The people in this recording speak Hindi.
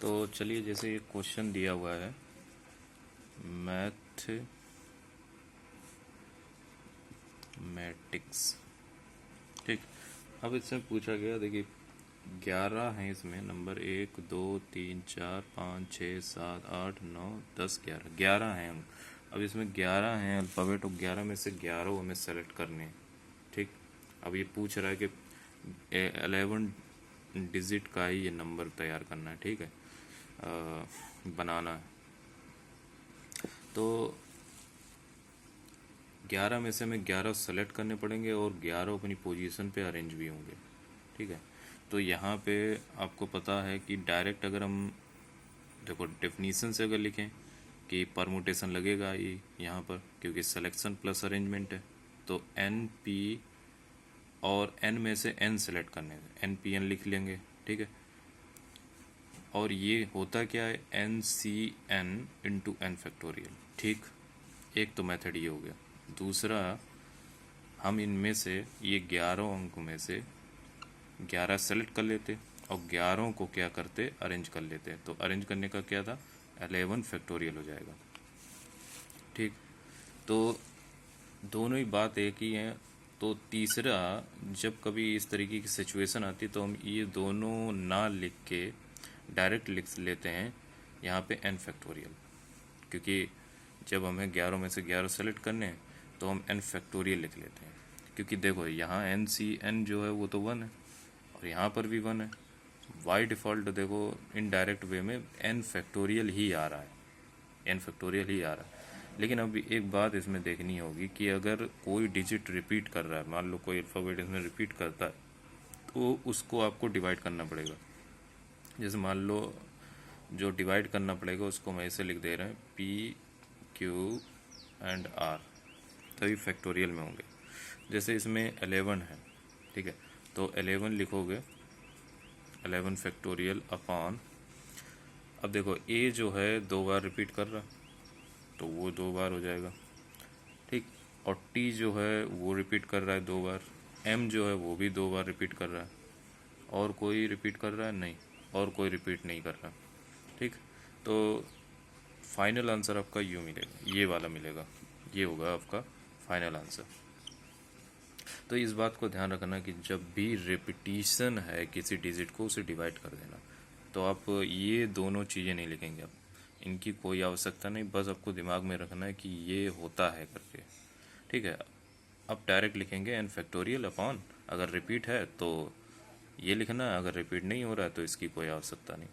तो चलिए, जैसे ये क्वेश्चन दिया हुआ है मैथमेटिक्स, ठीक। अब इसमें पूछा गया, देखिए 11 हैं इसमें, नंबर 1 2 3 4 5 6 7 8 9 10 11, 11 हैं हम। अब इसमें 11 हैं अल्फ़ाबेट, और 11 में से 11 हमें सेलेक्ट करने हैं, ठीक। अब ये पूछ रहा है कि 11 डिजिट का ही ये नंबर तैयार करना है, ठीक है, बनाना है। तो 11 में से हमें 11 सेलेक्ट करने पड़ेंगे और 11 अपनी पोजीशन पे अरेंज भी होंगे, ठीक है। तो यहाँ पे आपको पता है कि डायरेक्ट अगर हम देखो डेफिनीशन से अगर लिखें कि परमुटेशन लगेगा ये यहाँ पर, क्योंकि सिलेक्शन प्लस अरेंजमेंट है। तो एन पी और एन में से एन सेलेक्ट करने हैं, एन पी एन लिख लेंगे, ठीक है। और ये होता क्या है, N C N into N factorial, ठीक। एक तो मेथड ये हो गया। दूसरा, हम इनमें से ये 11 अंक में से 11 सेलेक्ट कर लेते और 11 को क्या करते, अरेंज कर लेते। तो अरेंज करने का क्या था, 11 फैक्टोरियल हो जाएगा, ठीक। तो दोनों ही बात एक ही है। तो तीसरा, जब कभी इस तरीके की सिचुएशन आती है तो हम ये दोनों ना लिख के डायरेक्ट लिख लेते हैं यहाँ पे एन फैक्टोरियल, क्योंकि जब हमें 11 में से 11 सेलेक्ट करने हैं तो हम एन फैक्टोरियल लिख लेते हैं। क्योंकि देखो यहाँ एन सी एन जो है वो तो 1 है और यहाँ पर भी 1 है। बाई डिफ़ॉल्ट देखो इनडायरेक्ट वे में एन फैक्टोरियल ही आ रहा है, एन फैक्टोरियल ही आ रहा है। लेकिन अब एक बात इसमें देखनी होगी कि अगर कोई डिजिट रिपीट कर रहा है, मान लो कोई अल्फ़ाबेट इसमें रिपीट करता है, तो उसको आपको डिवाइड करना पड़ेगा। जैसे मान लो जो डिवाइड करना पड़ेगा उसको हम ऐसे लिख दे रहे हैं, पी क्यू एंड आर, तभी फैक्टोरियल में होंगे। जैसे इसमें 11 है, ठीक है, तो 11 लिखोगे 11 फैक्टोरियल अपॉन, अब देखो ए जो है 2 बार रिपीट कर रहा तो वो 2 बार हो जाएगा, ठीक। और टी जो है वो रिपीट कर रहा है 2 बार, एम जो है वो भी 2 बार रिपीट कर रहा है, और कोई रिपीट कर रहा है नहीं, और कोई रिपीट नहीं कर रहा, ठीक। तो फाइनल आंसर आपका यू मिलेगा, ये वाला मिलेगा, ये होगा आपका फाइनल आंसर। तो इस बात को ध्यान रखना कि जब भी रिपीटिशन है किसी डिजिट को, उसे डिवाइड कर देना। तो आप ये दोनों चीज़ें नहीं लिखेंगे, आप इनकी कोई आवश्यकता नहीं, बस आपको दिमाग में रखना है कि ये होता है करके, ठीक है। अब डायरेक्ट लिखेंगे एन फैक्टोरियल अपॉन, अगर रिपीट है तो ये लिखना है, अगर रिपीट नहीं हो रहा है तो इसकी कोई आवश्यकता नहीं।